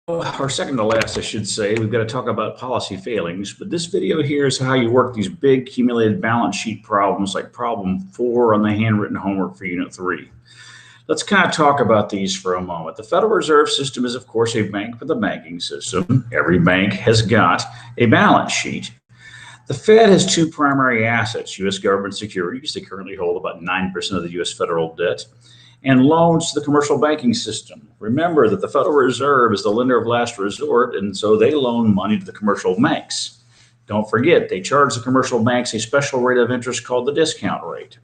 or second to last, I should say, we've got to talk about policy failings. But this video here is how you work these big accumulated balance sheet problems like problem 4 on the handwritten homework for Unit 3. Let's kind of talk about these for a moment. The Federal Reserve System is, of course, a bank for the banking system. Every bank has got a balance sheet. The Fed has two primary assets, U.S. government securities. They currently hold about 9% of the U.S. federal debt, and loans to the commercial banking system. Remember that the Federal Reserve is the lender of last resort, and so they loan money to the commercial banks. Don't forget, they charge the commercial banks a special rate of interest called the discount rate.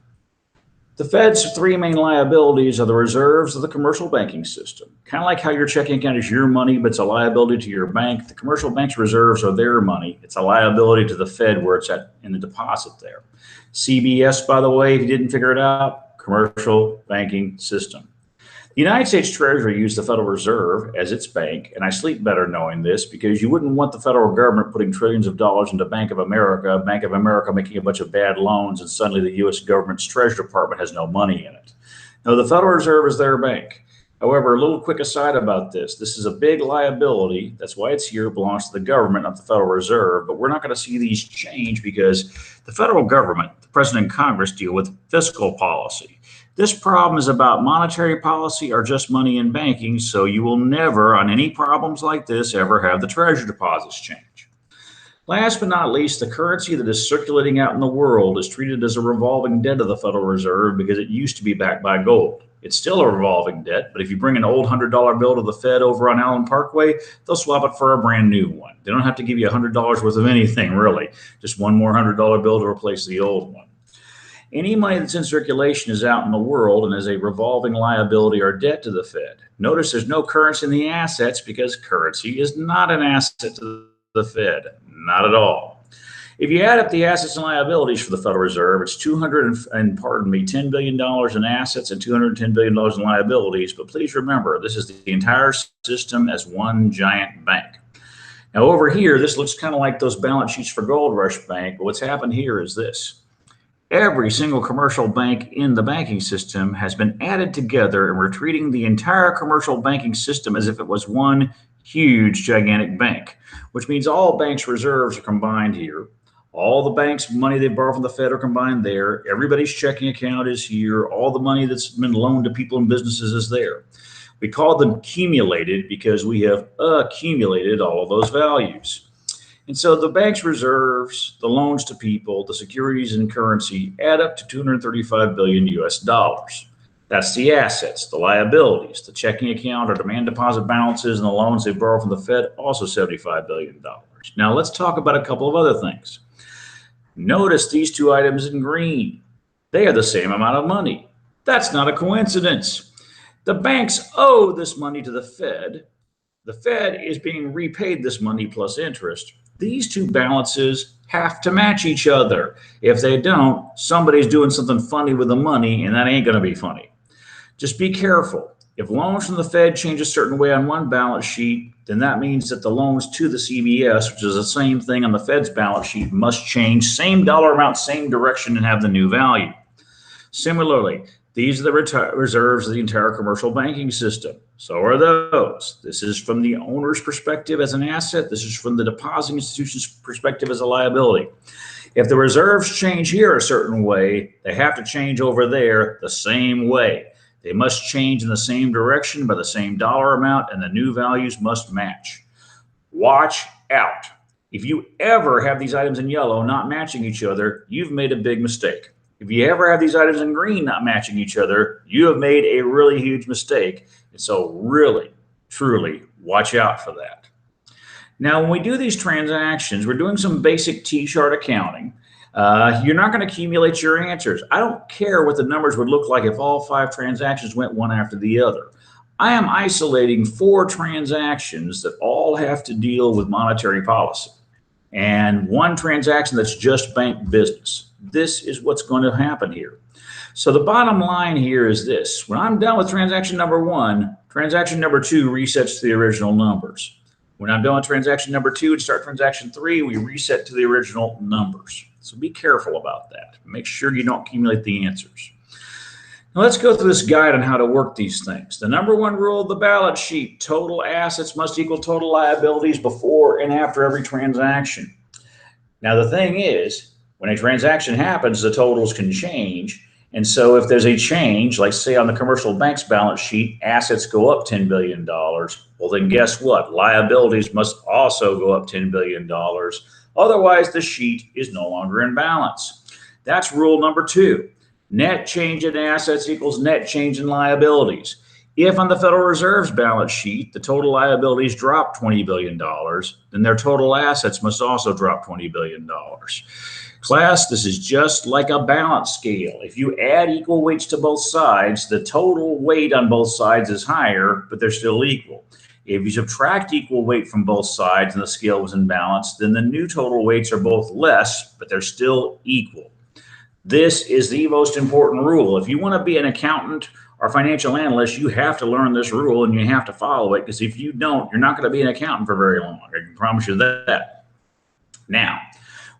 The Fed's three main liabilities are the reserves of the commercial banking system. Kind of like how your checking account is your money, but it's a liability to your bank. The commercial bank's reserves are their money. It's a liability to the Fed where it's at in the deposit there. CBS, by the way, if you didn't figure it out, commercial banking system. The United States Treasury used the Federal Reserve as its bank, and I sleep better knowing this because you wouldn't want the federal government putting trillions of dollars into Bank of America making a bunch of bad loans, and suddenly the U.S. government's Treasury Department has no money in it. No, the Federal Reserve is their bank. However, a little quick aside about this. This is a big liability. That's why it's here. It belongs to the government, not the Federal Reserve. But we're not going to see these change because the federal government, the President and Congress, deal with fiscal policy. This problem is about monetary policy or just money in banking, so you will never, on any problems like this, ever have the treasury deposits change. Last but not least, the currency that is circulating out in the world is treated as a revolving debt of the Federal Reserve because it used to be backed by gold. It's still a revolving debt, but if you bring an old $100 bill to the Fed over on Allen Parkway, they'll swap it for a brand new one. They don't have to give you $100 worth of anything, really. Just one more $100 bill to replace the old one. Any money that's in circulation is out in the world and is a revolving liability or debt to the Fed. Notice there's no currency in the assets because currency is not an asset to the Fed, not at all. If you add up the assets and liabilities for the Federal Reserve, it's $10 billion in assets and $210 billion in liabilities. But please remember, this is the entire system as one giant bank. Now over here, this looks kind of like those balance sheets for Gold Rush Bank, but what's happened here is this. Every single commercial bank in the banking system has been added together, and we're treating the entire commercial banking system as if it was one huge, gigantic bank, which means all banks' reserves are combined here. All the banks' money they borrow from the Fed are combined there. Everybody's checking account is here. All the money that's been loaned to people and businesses is there. We call them cumulated because we have accumulated all of those values. And so the bank's reserves, the loans to people, the securities and currency add up to 235 billion US dollars. That's the assets, the liabilities, the checking account or demand deposit balances, and the loans they borrow from the Fed, also $75 billion. Now let's talk about a couple of other things. Notice these two items in green. They are the same amount of money. That's not a coincidence. The banks owe this money to the Fed. The Fed is being repaid this money plus interest. These two balances have to match each other. If they don't, somebody's doing something funny with the money, and that ain't going to be funny. Just be careful. If loans from the Fed change a certain way on one balance sheet, then that means that the loans to the CBS, which is the same thing on the Fed's balance sheet, must change, same dollar amount, same direction, and have the new value. Similarly, these are the reserves of the entire commercial banking system. So are those. This is from the owner's perspective as an asset. This is from the depositing institution's perspective as a liability. If the reserves change here a certain way, they have to change over there the same way. They must change in the same direction by the same dollar amount, and the new values must match. Watch out. If you ever have these items in yellow not matching each other, you've made a big mistake. If you ever have these items in green not matching each other, you have made a really huge mistake. And so really, truly watch out for that. Now, when we do these transactions, we're doing some basic T-chart accounting. You're not going to accumulate your answers. I don't care what the numbers would look like if all 5 transactions went one after the other. I am isolating 4 transactions that all have to deal with monetary policy and 1 transaction that's just bank business. This is what's going to happen here. So the bottom line here is this. When I'm done with transaction number 1, transaction number 2 resets to the original numbers. When I'm done with transaction number 2 and start transaction 3, we reset to the original numbers. So be careful about that. Make sure you don't accumulate the answers. Now let's go through this guide on how to work these things. The number one rule of the balance sheet: total assets must equal total liabilities before and after every transaction. Now, the thing is, when a transaction happens, the totals can change. And so if there's a change, like say on the commercial bank's balance sheet, assets go up $10 billion. Well, then guess what? Liabilities must also go up $10 billion. Otherwise, the sheet is no longer in balance. That's rule number two. Net change in assets equals net change in liabilities. If on the Federal Reserve's balance sheet, the total liabilities drop $20 billion, then their total assets must also drop $20 billion. Class, this is just like a balance scale. If you add equal weights to both sides, the total weight on both sides is higher, but they're still equal. If you subtract equal weight from both sides and the scale was in balance, then the new total weights are both less, but they're still equal. This is the most important rule. If you want to be an accountant or financial analyst, you have to learn this rule and you have to follow it, because if you don't, you're not going to be an accountant for very long. I can promise you that. Now,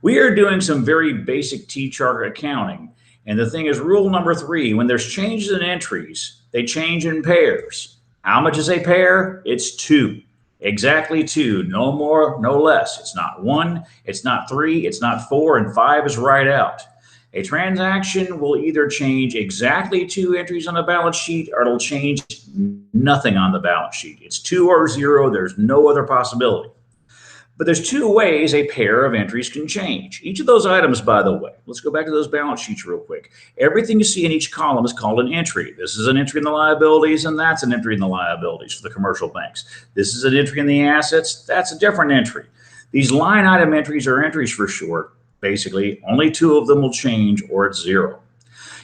we are doing some very basic T-chart accounting. And the thing is, rule number three: when there's changes in entries, they change in pairs. How much is a pair? It's two. Exactly two. No more, no less. It's not one, it's not three, it's not four, and five is right out. A transaction will either change exactly two entries on the balance sheet, or it'll change nothing on the balance sheet. It's two or zero. There's no other possibility. But there's two ways a pair of entries can change. Each of those items, by the way, let's go back to those balance sheets real quick. Everything you see in each column is called an entry. This is an entry in the liabilities, and that's an entry in the liabilities for the commercial banks. This is an entry in the assets. That's a different entry. These line item entries are entries for short. Basically, only two of them will change, or it's zero.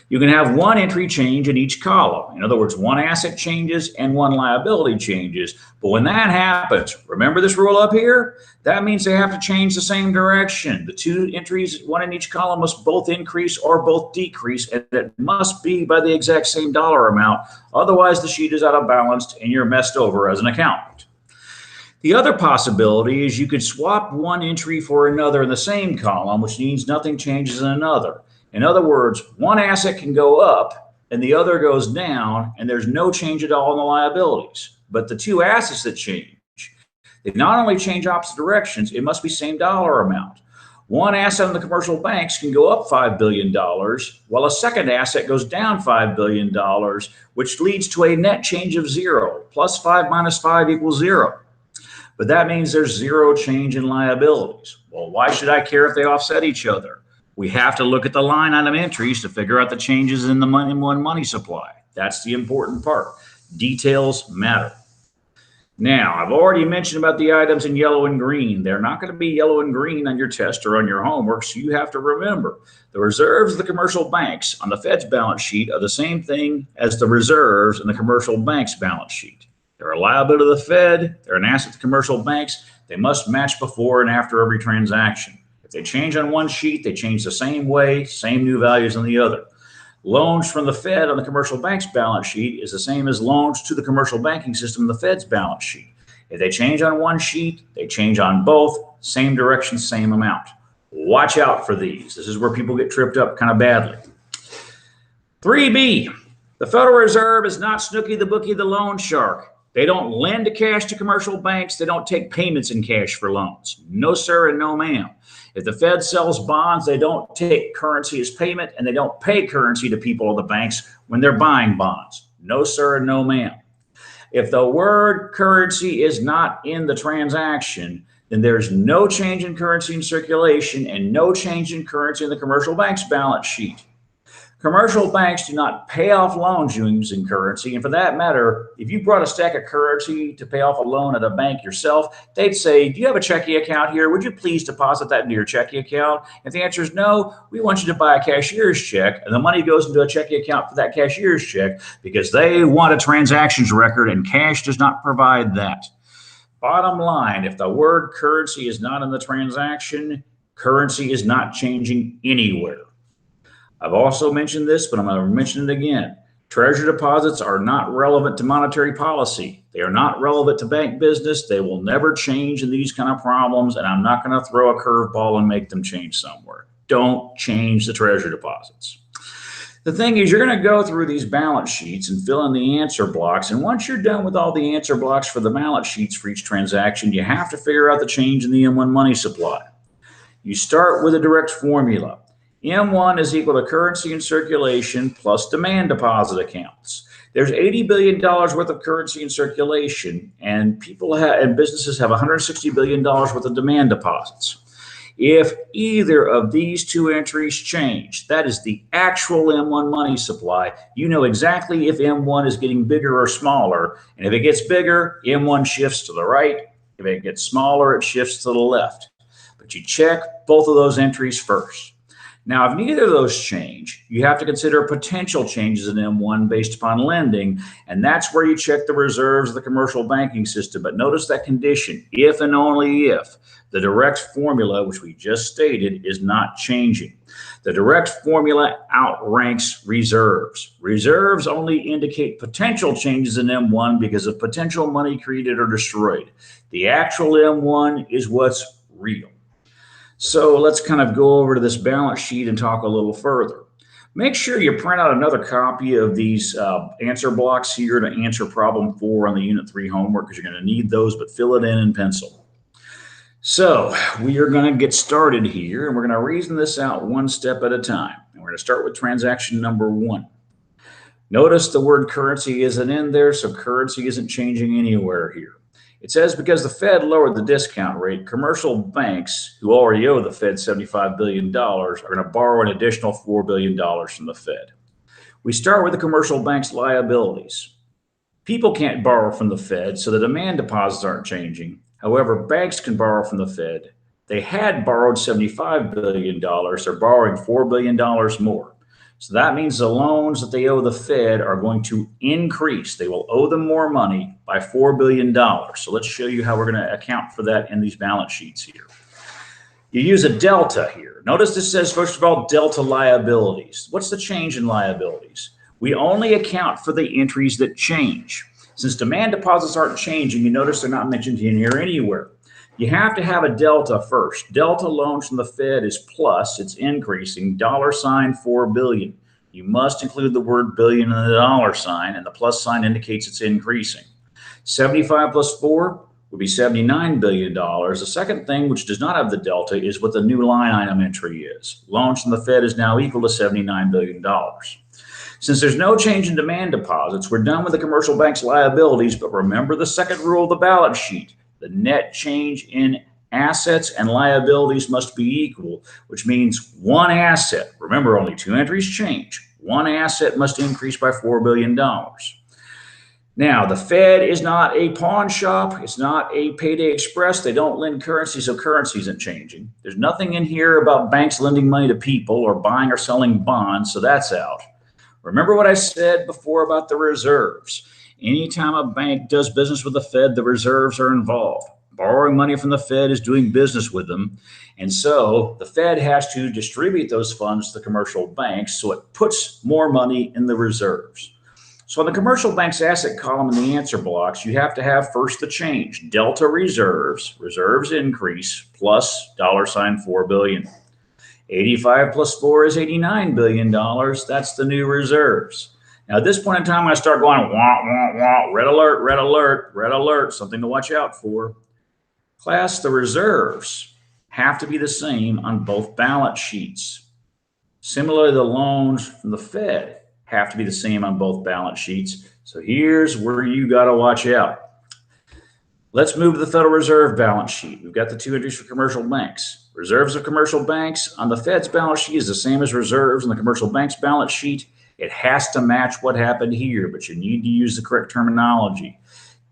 You can have one entry change in each column. In other words, one asset changes and one liability changes. But when that happens, remember this rule up here? That means they have to change the same direction. The two entries, one in each column, must both increase or both decrease, and it must be by the exact same dollar amount. Otherwise, the sheet is out of balance and you're messed over as an accountant. The other possibility is you could swap one entry for another in the same column, which means nothing changes in another. In other words, one asset can go up and the other goes down, and there's no change at all in the liabilities. But the two assets that change, they not only change opposite directions, it must be same dollar amount. One asset in the commercial banks can go up $5 billion, while a second asset goes down $5 billion, which leads to a net change of zero. Plus 5 minus 5 equals 0. But that means there's zero change in liabilities. Well, why should I care if they offset each other? We have to look at the line item entries to figure out the changes in the money supply. That's the important part. Details matter. Now, I've already mentioned about the items in yellow and green. They're not going to be yellow and green on your test or on your homework, so you have to remember the reserves of the commercial banks on the Fed's balance sheet are the same thing as the reserves in the commercial bank's balance sheet. They're a liability of the Fed. They're an asset to commercial banks. They must match before and after every transaction. If they change on one sheet, they change the same way, same new values on the other. Loans from the Fed on the commercial bank's balance sheet is the same as loans to the commercial banking system in the Fed's balance sheet. If they change on one sheet, they change on both, same direction, same amount. Watch out for these. This is where people get tripped up kind of badly. 3B, the Federal Reserve is not Snooky the Bookie the loan shark. They don't lend cash to commercial banks. They don't take payments in cash for loans. No, sir, and no, ma'am. If the Fed sells bonds, they don't take currency as payment, and they don't pay currency to people in the banks when they're buying bonds. No, sir, and no, ma'am. If the word currency is not in the transaction, then there's no change in currency in circulation and no change in currency in the commercial bank's balance sheet. Commercial banks do not pay off loans using currency. And for that matter, if you brought a stack of currency to pay off a loan at a bank yourself, they'd say, do you have a checking account here? Would you please deposit that into your checking account? If the answer is no, we want you to buy a cashier's check. And the money goes into a checking account for that cashier's check because they want a transactions record, and cash does not provide that. Bottom line, if the word currency is not in the transaction, currency is not changing anywhere. I've also mentioned this, but I'm going to mention it again. Treasury deposits are not relevant to monetary policy. They are not relevant to bank business. They will never change in these kind of problems, and I'm not going to throw a curveball and make them change somewhere. Don't change the treasury deposits. The thing is, you're going to go through these balance sheets and fill in the answer blocks. And once you're done with all the answer blocks for the balance sheets for each transaction, you have to figure out the change in the M1 money supply. You start with a direct formula. M1 is equal to currency in circulation plus demand deposit accounts. There's $80 billion worth of currency in circulation, and businesses have $160 billion worth of demand deposits. If either of these two entries change, that is the actual M1 money supply, you know exactly if M1 is getting bigger or smaller. And if it gets bigger, M1 shifts to the right. If it gets smaller, it shifts to the left. But you check both of those entries first. Now, if neither of those change, you have to consider potential changes in M1 based upon lending, and that's where you check the reserves of the commercial banking system. But notice that condition, if and only if the direct formula, which we just stated, is not changing. The direct formula outranks reserves. Reserves only indicate potential changes in M1 because of potential money created or destroyed. The actual M1 is what's real. So let's kind of go over to this balance sheet and talk a little further. Make sure you print out another copy of these answer blocks here to answer problem 4 on the Unit 3 homework, because you're going to need those, but fill it in pencil. So we are going to get started here, and we're going to reason this out one step at a time. And we're going to start with transaction number 1. Notice the word currency isn't in there, so currency isn't changing anywhere here. It says because the Fed lowered the discount rate, commercial banks who already owe the Fed $75 billion are going to borrow an additional $4 billion from the Fed. We start with the commercial bank's liabilities. People can't borrow from the Fed, so the demand deposits aren't changing. However, banks can borrow from the Fed. They had borrowed $75 billion. They're borrowing $4 billion more. So that means the loans that they owe the Fed are going to increase. They will owe them more money by $4 billion. So let's show you how we're going to account for that in these balance sheets here. You use a delta here. Notice this says, first of all, delta liabilities. What's the change in liabilities? We only account for the entries that change. Since demand deposits aren't changing, you notice they're not mentioned in here anywhere. You have to have a delta first. Delta loans from the Fed is plus, it's increasing, $4 billion. You must include the word billion in the dollar sign, and the plus sign indicates it's increasing. 75 plus 4 would be $79 billion. The second thing, which does not have the delta, is what the new line item entry is. Loans from the Fed is now equal to $79 billion. Since there's no change in demand deposits, we're done with the commercial bank's liabilities, but remember the second rule of the balance sheet. The net change in assets and liabilities must be equal, which means one asset, remember only two entries change, one asset must increase by $4 billion. Now, the Fed is not a pawn shop. It's not a payday express. They don't lend currency, so currency isn't changing. There's nothing in here about banks lending money to people or buying or selling bonds, so that's out. Remember what I said before about the reserves. Anytime a bank does business with the Fed, the reserves are involved. Borrowing money from the Fed is doing business with them. And so the Fed has to distribute those funds to the commercial banks, so it puts more money in the reserves. So on the commercial bank's asset column in the answer blocks, you have to have first the change. Delta reserves increase, plus $4 billion. 85 plus 4 is $89 billion. That's the new reserves. Now, at this point in time, I'm going to start going, wah, wah, wah, red alert, red alert, red alert, something to watch out for. Class, the reserves have to be the same on both balance sheets. Similarly, the loans from the Fed have to be the same on both balance sheets. So here's where you got to watch out. Let's move to the Federal Reserve balance sheet. We've got the two entries for commercial banks. Reserves of commercial banks on the Fed's balance sheet is the same as reserves on the commercial bank's balance sheet. It has to match what happened here, but you need to use the correct terminology.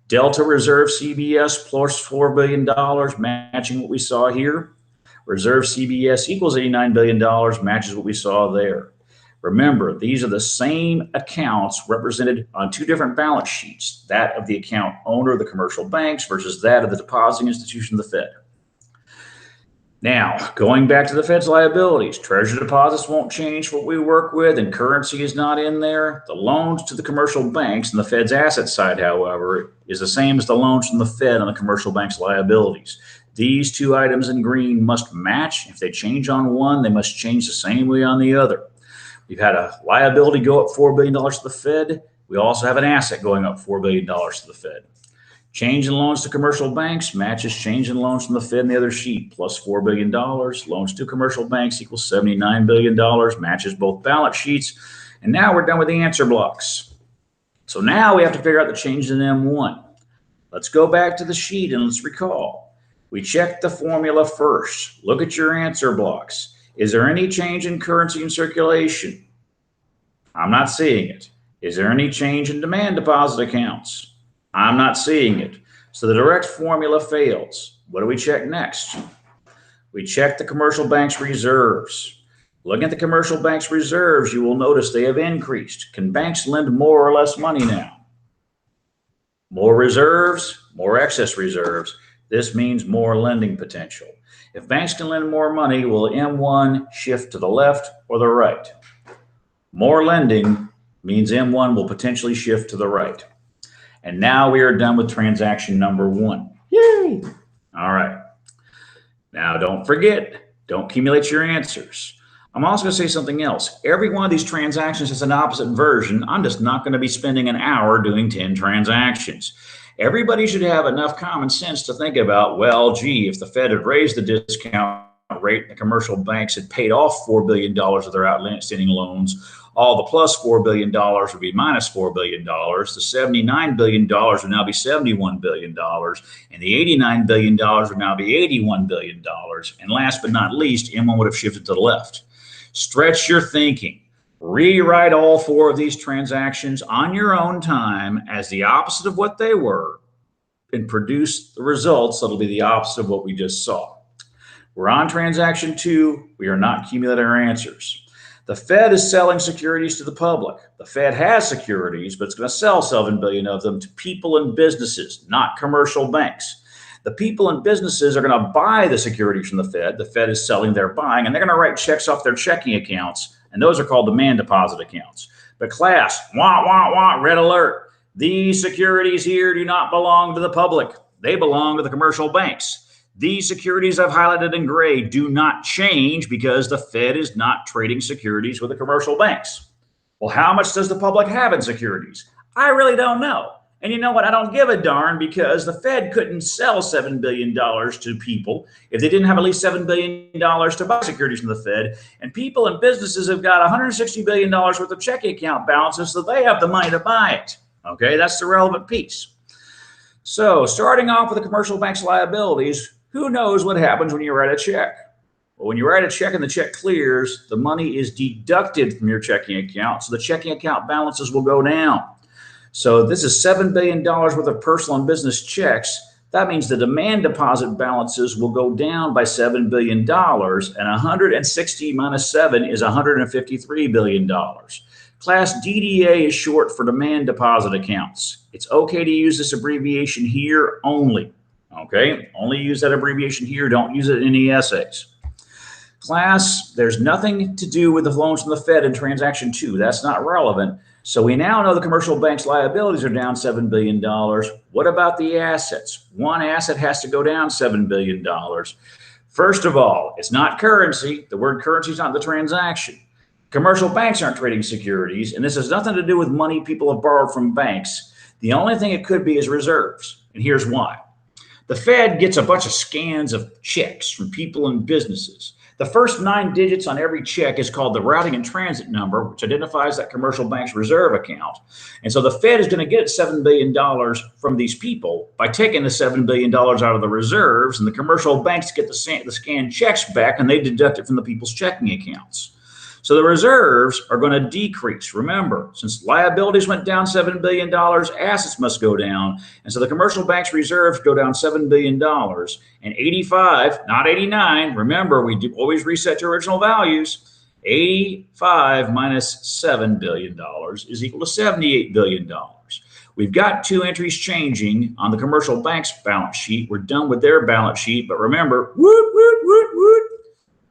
Delta reserve CBS plus $4 billion, matching what we saw here. Reserve CBS equals $89 billion, matches what we saw there. Remember, these are the same accounts represented on two different balance sheets, that of the account owner, the commercial banks, versus that of the depositing institution, the Fed. Now, going back to the Fed's liabilities, treasury deposits won't change what we work with, and currency is not in there. The loans to the commercial banks on the Fed's asset side, however, is the same as the loans from the Fed on the commercial bank's liabilities. These two items in green must match. If they change on one, they must change the same way on the other. We've had a liability go up $4 billion to the Fed. We also have an asset going up $4 billion to the Fed. Change in loans to commercial banks matches change in loans from the Fed in the other sheet, plus $4 billion. Loans to commercial banks equals $79 billion, matches both balance sheets. And now we're done with the answer blocks. So now we have to figure out the change in M1. Let's go back to the sheet and let's recall. We checked the formula first. Look at your answer blocks. Is there any change in currency in circulation? I'm not seeing it. Is there any change in demand deposit accounts? I'm not seeing it. So the direct formula fails. What do we check next? We check the commercial bank's reserves. Looking at the commercial bank's reserves, you will notice they have increased. Can banks lend more or less money now? More reserves, more excess reserves. This means more lending potential. If banks can lend more money, will M1 shift to the left or the right? More lending means M1 will potentially shift to the right. And now we are done with transaction number 1. Yay! All right. Now don't forget, don't accumulate your answers. I'm also going to say something else. Every one of these transactions is an opposite version. I'm just not going to be spending an hour doing 10 transactions. Everybody should have enough common sense to think about, well, gee, if the Fed had raised the discount rate and the commercial banks had paid off $4 billion of their outstanding loans, all the plus $4 billion would be minus $4 billion. The $79 billion would now be $71 billion. And the $89 billion would now be $81 billion. And last but not least, M1 would have shifted to the left. Stretch your thinking. Rewrite all 4 of these transactions on your own time as the opposite of what they were and produce the results that'll be the opposite of what we just saw. We're on transaction 2. We are not accumulating our answers. The Fed is selling securities to the public. The Fed has securities, but it's going to sell 7 billion of them to people and businesses, not commercial banks. The people and businesses are going to buy the securities from the Fed. The Fed is selling, they're buying, and they're going to write checks off their checking accounts. And those are called demand deposit accounts. But class, red alert. These securities here do not belong to the public. They belong to the commercial banks. These securities I've highlighted in gray do not change because the Fed is not trading securities with the commercial banks. Well, how much does the public have in securities? I really don't know. And you know what? I don't give a darn because the Fed couldn't sell $7 billion to people if they didn't have at least $7 billion to buy securities from the Fed. And people and businesses have got $160 billion worth of checking account balances, so they have the money to buy it. Okay, that's the relevant piece. So starting off with the commercial bank's liabilities, who knows what happens when you write a check? Well, when you write a check and the check clears, the money is deducted from your checking account, so the checking account balances will go down. So this is $7 billion worth of personal and business checks. That means the demand deposit balances will go down by $7 billion, and 160 minus 7 is $153 billion. Class DDA is short for demand deposit accounts. It's okay to use this abbreviation here only. Okay, only use that abbreviation here. Don't use it in any essays. Class, there's nothing to do with the loans from the Fed in transaction 2. That's not relevant. So we now know the commercial bank's liabilities are down $7 billion. What about the assets? One asset has to go down $7 billion. First of all, it's not currency. The word currency is not in the transaction. Commercial banks aren't trading securities, and this has nothing to do with money people have borrowed from banks. The only thing it could be is reserves, and here's why. The Fed gets a bunch of scans of checks from people and businesses. The first 9 digits on every check is called the routing and transit number, which identifies that commercial bank's reserve account. And so the Fed is going to get $7 billion from these people by taking the $7 billion out of the reserves, and the commercial banks get the scanned checks back, and they deduct it from the people's checking accounts. So the reserves are going to decrease. Remember, since liabilities went down $7 billion, assets must go down. And so the commercial bank's reserves go down $7 billion. And 85, not 89, remember, we do always reset to original values. 85 minus $7 billion is equal to $78 billion. We've got 2 entries changing on the commercial bank's balance sheet. We're done with their balance sheet. But remember,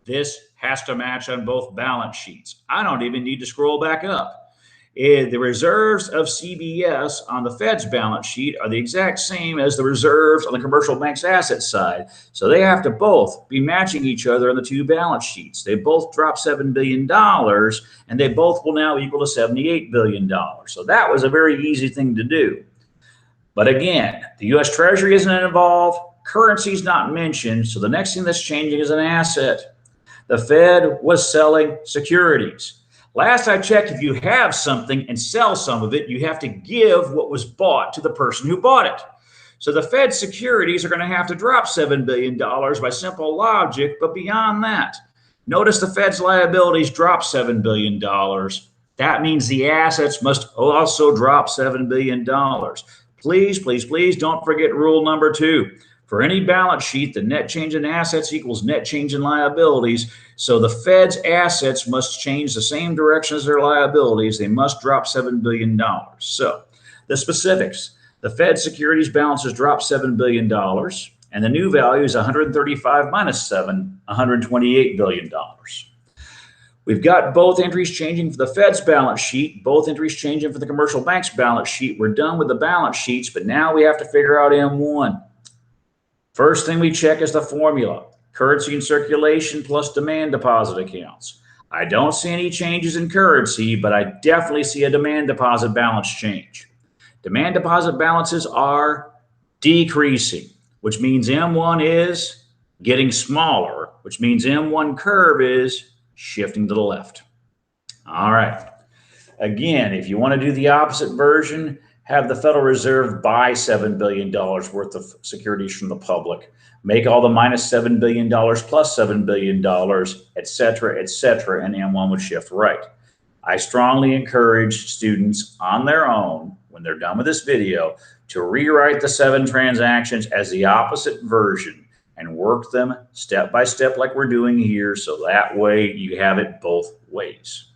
this has to match on both balance sheets. I don't even need to scroll back up. The reserves of CBS on the Fed's balance sheet are the exact same as the reserves on the commercial bank's asset side. So they have to both be matching each other on the two balance sheets. They both drop $7 billion, and they both will now equal to $78 billion. So that was a very easy thing to do. But again, the U.S. Treasury isn't involved. Currency is not mentioned. So the next thing that's changing is an asset. The Fed was selling securities. Last I checked, if you have something and sell some of it, you have to give what was bought to the person who bought it. So the Fed securities are going to have to drop $7 billion by simple logic. But beyond that, notice the Fed's liabilities drop $7 billion. That means the assets must also drop $7 billion. Please, please, please don't forget rule number 2. For any balance sheet, the net change in assets equals net change in liabilities. So the Fed's assets must change the same direction as their liabilities. They must drop $7 billion. So the specifics, the Fed securities balances drop $7 billion, and the new value is 135 minus 7, $128 billion. We've got both entries changing for the Fed's balance sheet, both entries changing for the commercial bank's balance sheet. We're done with the balance sheets, but now we have to figure out M1. First thing we check is the formula, currency in circulation plus demand deposit accounts. I don't see any changes in currency, but I definitely see a demand deposit balance change. Demand deposit balances are decreasing, which means M1 is getting smaller, which means M1 curve is shifting to the left. All right. Again, if you want to do the opposite version, have the Federal Reserve buy $7 billion worth of securities from the public, make all the minus $7 billion plus $7 billion, et cetera, and M1 would shift right. I strongly encourage students on their own, when they're done with this video, to rewrite the 7 transactions as the opposite version and work them step by step like we're doing here, so that way you have it both ways.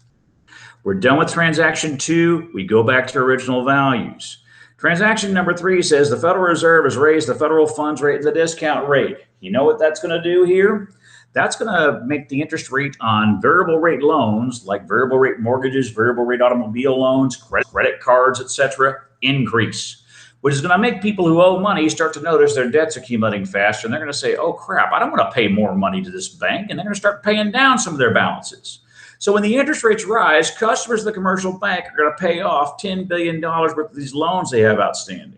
We're done with transaction 2. We go back to original values. Transaction number 3 says the Federal Reserve has raised the federal funds rate and the discount rate. You know what that's going to do here? That's going to make the interest rate on variable rate loans, like variable rate mortgages, variable rate automobile loans, credit cards, etc., increase, which is going to make people who owe money start to notice their debt's accumulating faster, and they're going to say, oh crap, I don't want to pay more money to this bank, and they're going to start paying down some of their balances. So when the interest rates rise, customers of the commercial bank are going to pay off $10 billion worth of these loans they have outstanding.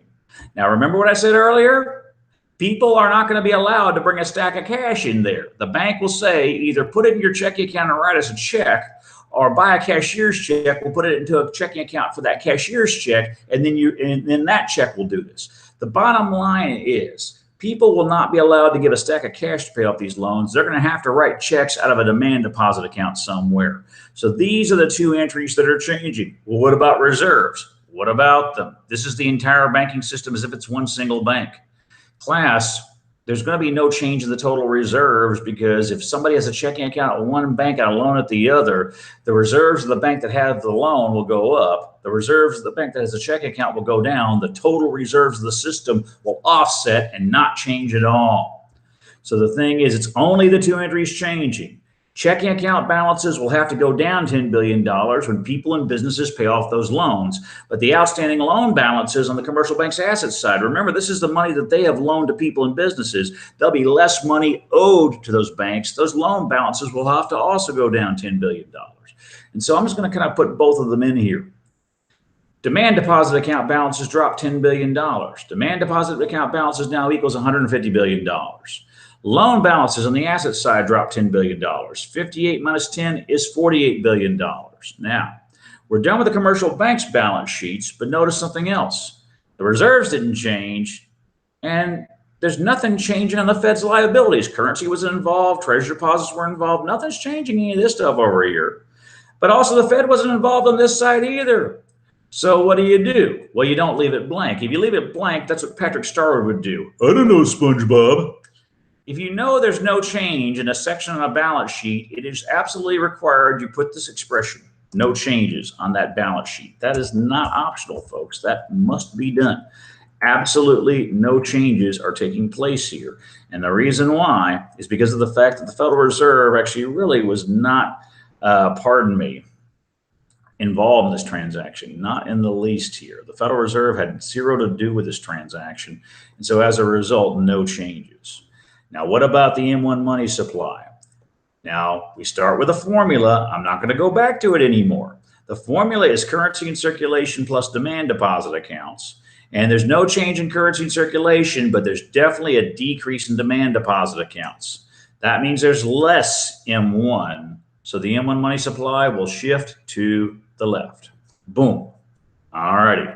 Now, remember what I said earlier? People are not going to be allowed to bring a stack of cash in there. The bank will say, either put it in your checking account and write us a check, or buy a cashier's check. We'll put it into a checking account for that cashier's check, and then that check will do this. The bottom line is, people will not be allowed to give a stack of cash to pay off these loans. They're going to have to write checks out of a demand deposit account somewhere. So these are the 2 entries that are changing. Well, what about reserves? What about them? This is the entire banking system as if it's one single bank. Class, there's going to be no change in the total reserves, because if somebody has a checking account at one bank and a loan at the other, the reserves of the bank that has the loan will go up. The reserves of the bank that has a checking account will go down. The total reserves of the system will offset and not change at all. So the thing is, it's only the 2 entries changing. Checking account balances will have to go down $10 billion when people and businesses pay off those loans. But the outstanding loan balances on the commercial bank's asset side, remember, this is the money that they have loaned to people and businesses. There'll be less money owed to those banks. Those loan balances will have to also go down $10 billion. And so I'm just going to kind of put both of them in here. Demand deposit account balances drop $10 billion. Demand deposit account balances now equals $150 billion. Loan balances on the asset side drop $10 billion. 58 minus 10 is $48 billion. Now, we're done with the commercial bank's balance sheets, but notice something else. The reserves didn't change, and there's nothing changing on the Fed's liabilities. Currency was involved, treasury deposits were involved. Nothing's changing any of this stuff over here. But also the Fed wasn't involved on this side either. So what do? Well, you don't leave it blank. If you leave it blank, that's what Patrick Starwood would do. I don't know, SpongeBob. If you know there's no change in a section on a balance sheet, it is absolutely required you put this expression, no changes, on that balance sheet. That is not optional, folks. That must be done. Absolutely no changes are taking place here. And the reason why is because of the fact that the Federal Reserve actually really was not, involved in this transaction, not in the least here. The Federal Reserve had zero to do with this transaction, and so as a result, no changes. Now, what about the M1 money supply? Now, we start with a formula. I'm not going to go back to it anymore. The formula is currency in circulation plus demand deposit accounts. And there's no change in currency in circulation, but there's definitely a decrease in demand deposit accounts. That means there's less M1. So the M1 money supply will shift to the left. Boom. All righty.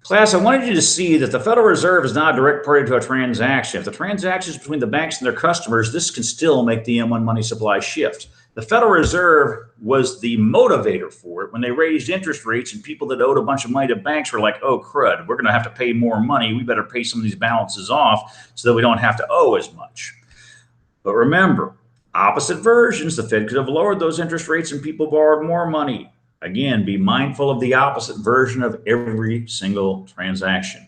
Class, I wanted you to see that the Federal Reserve is not a direct party to a transaction. If the transaction is between the banks and their customers, this can still make the M1 money supply shift. The Federal Reserve was the motivator for it when they raised interest rates, and people that owed a bunch of money to banks were like, oh, crud, we're going to have to pay more money. We better pay some of these balances off so that we don't have to owe as much. But remember, opposite versions, the Fed could have lowered those interest rates and people borrowed more money. Again, be mindful of the opposite version of every single transaction.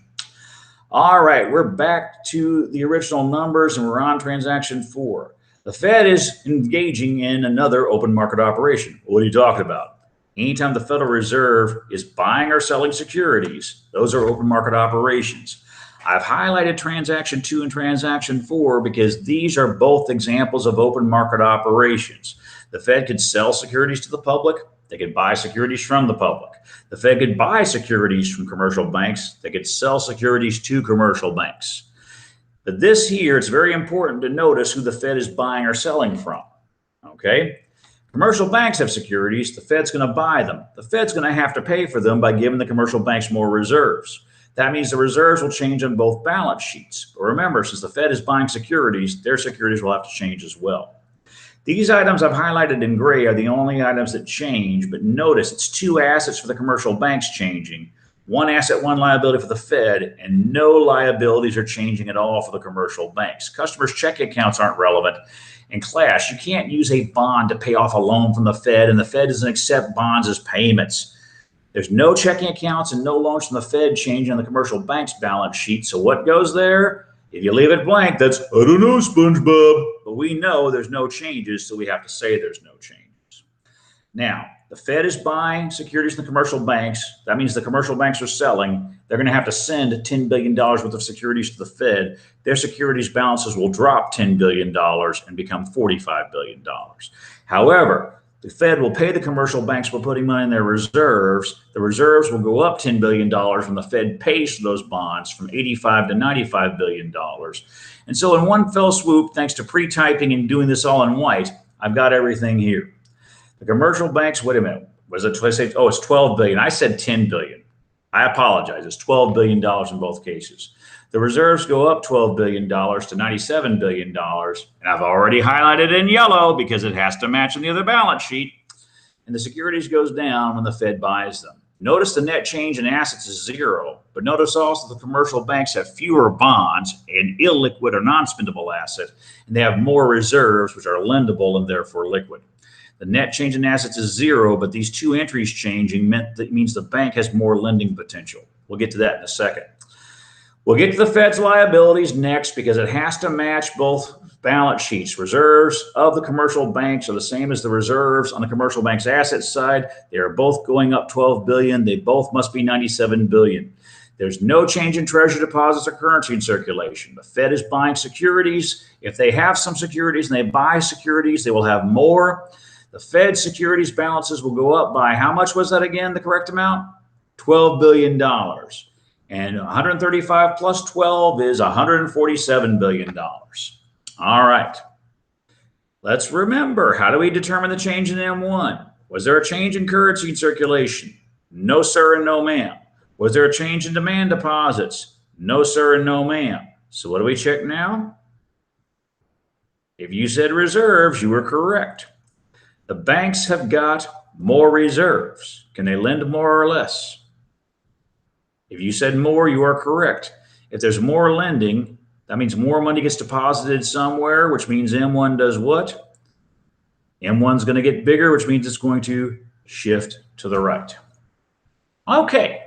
All right, we're back to the original numbers and we're on transaction 4. The Fed is engaging in another open market operation. What are you talking about? Anytime the Federal Reserve is buying or selling securities, those are open market operations. I've highlighted transaction 2 and transaction 4 because these are both examples of open market operations. The Fed could sell securities to the public. They could buy securities from the public. The Fed could buy securities from commercial banks. They could sell securities to commercial banks. But this here, it's very important to notice who the Fed is buying or selling from. Okay? Commercial banks have securities. The Fed's going to buy them. The Fed's going to have to pay for them by giving the commercial banks more reserves. That means the reserves will change on both balance sheets. But remember, since the Fed is buying securities, their securities will have to change as well. These items I've highlighted in gray are the only items that change, but notice it's 2 assets for the commercial banks changing, 1 asset, 1 liability for the Fed, and no liabilities are changing at all for the commercial banks. Customers' checking accounts aren't relevant. And class, you can't use a bond to pay off a loan from the Fed, and the Fed doesn't accept bonds as payments. There's no checking accounts and no loans from the Fed changing on the commercial bank's balance sheet. So what goes there? If you leave it blank, that's, I don't know, SpongeBob. But we know there's no changes, so we have to say there's no changes. Now, the Fed is buying securities in the commercial banks. That means the commercial banks are selling. They're going to have to send $10 billion worth of securities to the Fed. Their securities balances will drop $10 billion and become $45 billion. However, the Fed will pay the commercial banks for putting money in their reserves. The reserves will go up $10 billion when the Fed pays for those bonds from $85 to $95 billion. And so in one fell swoop, thanks to pre-typing and doing this all in white, I've got everything here. The commercial banks, wait a minute, was it, oh, it's $12 billion. I said $10 billion. I apologize. It's $12 billion in both cases. The reserves go up $12 billion to $97 billion. And I've already highlighted in yellow because it has to match on the other balance sheet. And the securities goes down when the Fed buys them. Notice the net change in assets is 0. But notice also the commercial banks have fewer bonds and illiquid or non-spendable asset. And they have more reserves, which are lendable and therefore liquid. The net change in assets is 0, but these 2 entries changing means the bank has more lending potential. We'll get to that in a second. We'll get to the Fed's liabilities next because it has to match both balance sheets. Reserves of the commercial banks are the same as the reserves on the commercial bank's asset side. They are both going up $12 billion. They both must be $97 billion. There's no change in treasury deposits or currency in circulation. The Fed is buying securities. If they have some securities and they buy securities, they will have more. The Fed securities balances will go up by, how much was that again, the correct amount? $12 billion. And 135 plus 12 is $147 billion. All right. Let's remember, how do we determine the change in M1? Was there a change in currency in circulation? No, sir, and no, ma'am. Was there a change in demand deposits? No, sir, and no, ma'am. So what do we check now? If you said reserves, you were correct. The banks have got more reserves. Can they lend more or less? If you said more, you are correct. If there's more lending, that means more money gets deposited somewhere, which means M1 does what? M1's going to get bigger, which means it's going to shift to the right. Okay.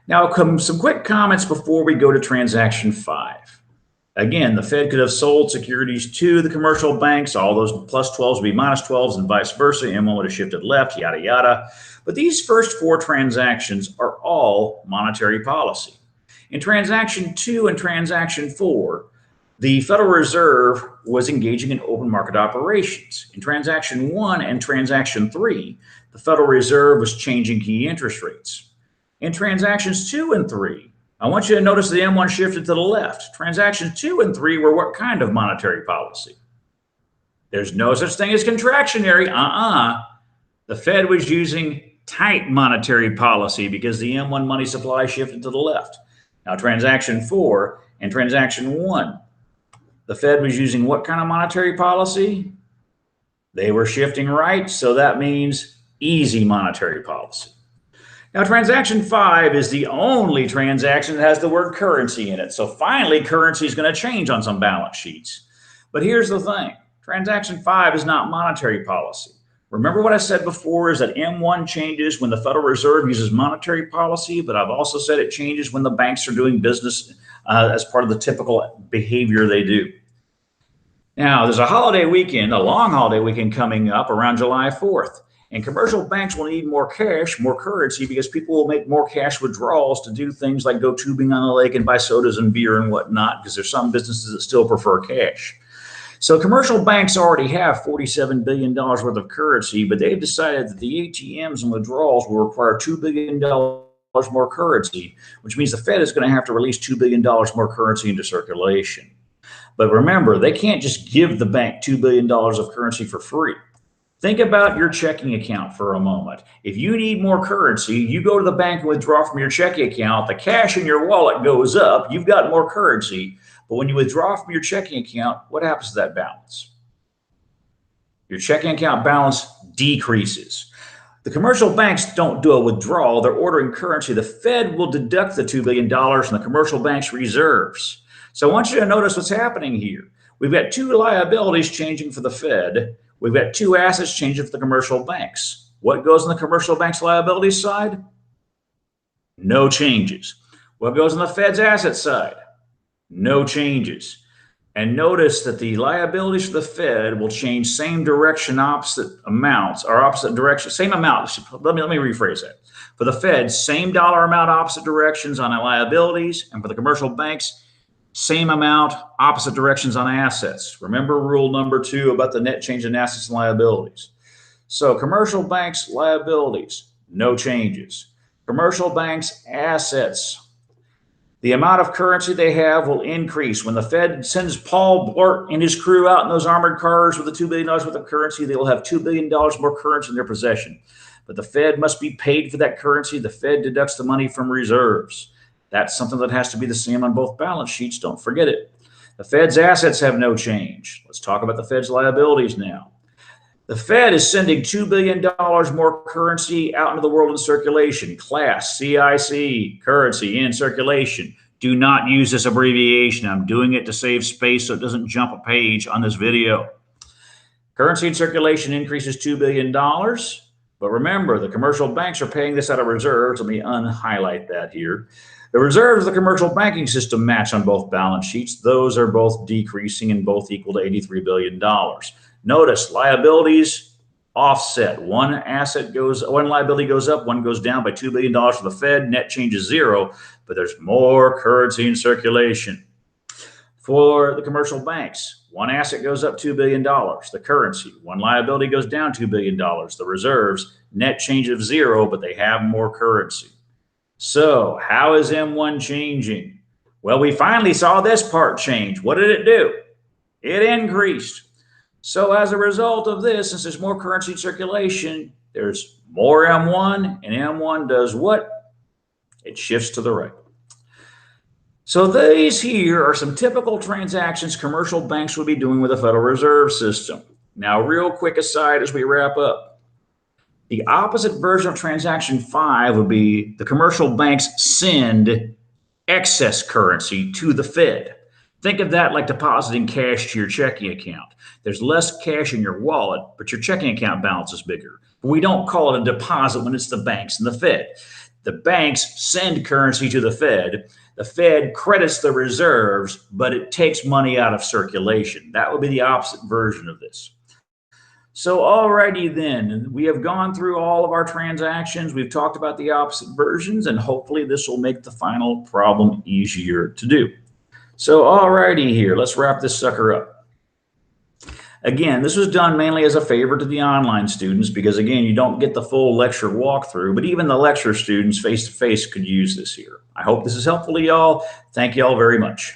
Now, some quick comments before we go to transaction 5. Again, the Fed could have sold securities to the commercial banks. All those plus 12s would be minus 12s and vice versa. M1 would have shifted left, yada, yada. But these first four transactions are all monetary policy. In transaction 2 and transaction 4, the Federal Reserve was engaging in open market operations. In transaction 1 and transaction 3, the Federal Reserve was changing key interest rates. In transactions 2 and 3, I want you to notice the M1 shifted to the left. Transactions 2 and 3 were what kind of monetary policy? There's no such thing as contractionary. The Fed was using tight monetary policy because the M1 money supply shifted to the left. Now, transaction 4 and transaction 1, the Fed was using what kind of monetary policy? They were shifting right, so that means easy monetary policy. Now, transaction 5 is the only transaction that has the word currency in it. So finally, currency is going to change on some balance sheets. But here's the thing. Transaction 5 is not monetary policy. Remember what I said before is that M1 changes when the Federal Reserve uses monetary policy, but I've also said it changes when the banks are doing business as part of the typical behavior they do. Now, there's a holiday weekend, a long holiday weekend coming up around July 4th. And commercial banks will need more cash, more currency, because people will make more cash withdrawals to do things like go tubing on the lake and buy sodas and beer and whatnot, because there's some businesses that still prefer cash. So commercial banks already have $47 billion worth of currency, but they've decided that the ATMs and withdrawals will require $2 billion more currency, which means the Fed is going to have to release $2 billion more currency into circulation. But remember, they can't just give the bank $2 billion of currency for free. Think about your checking account for a moment. If you need more currency, you go to the bank and withdraw from your checking account. The cash in your wallet goes up. You've got more currency. But when you withdraw from your checking account, what happens to that balance? Your checking account balance decreases. The commercial banks don't do a withdrawal. They're ordering currency. The Fed will deduct the $2 billion from the commercial bank's reserves. So I want you to notice what's happening here. We've got two liabilities changing for the Fed. We've got two assets changing for the commercial banks. What goes on the commercial bank's liability side? No changes. What goes on the Fed's asset side? No changes. And notice that the liabilities for the Fed will change same direction, opposite amounts, or opposite direction, same amount. Let me rephrase that. For the Fed, same dollar amount, opposite directions on liabilities, and for the commercial banks, same amount, opposite directions on assets. Remember rule number 2 about the net change in assets and liabilities. So commercial banks' liabilities, no changes. Commercial banks' assets, the amount of currency they have will increase. When the Fed sends Paul Blart and his crew out in those armored cars with the $2 billion worth of currency, they will have $2 billion more currency in their possession. But the Fed must be paid for that currency. The Fed deducts the money from reserves. That's something that has to be the same on both balance sheets. Don't forget it. The Fed's assets have no change. Let's talk about the Fed's liabilities now. The Fed is sending $2 billion more currency out into the world in circulation. Class, CIC, currency in circulation. Do not use this abbreviation. I'm doing it to save space so it doesn't jump a page on this video. Currency in circulation increases $2 billion. But remember, the commercial banks are paying this out of reserves. Let me unhighlight that here. The reserves of the commercial banking system match on both balance sheets. Those are both decreasing and both equal to $83 billion. Notice liabilities offset. One liability goes up, one goes down by $2 billion for the Fed. Net change is zero, but there's more currency in circulation. For the commercial banks, one asset goes up $2 billion, the currency. One liability goes down $2 billion, the reserves. Net change of zero, but they have more currency. So how is M1 changing? Well, we finally saw this part change. What did it do? It increased. So as a result of this, since there's more currency in circulation, there's more M1, and M1 does what? It shifts to the right. So these here are some typical transactions commercial banks would be doing with the Federal Reserve System. Now, real quick aside as we wrap up. The opposite version of transaction 5 would be the commercial banks send excess currency to the Fed. Think of that like depositing cash to your checking account. There's less cash in your wallet, but your checking account balance is bigger. But we don't call it a deposit when it's the banks and the Fed. The banks send currency to the Fed. The Fed credits the reserves, but it takes money out of circulation. That would be the opposite version of this. So alrighty then, we have gone through all of our transactions. We've talked about the opposite versions, and hopefully this will make the final problem easier to do. So alrighty here, let's wrap this sucker up. Again, this was done mainly as a favor to the online students because, again, you don't get the full lecture walkthrough, but even the lecture students face-to-face could use this here. I hope this is helpful to y'all. Thank y'all very much.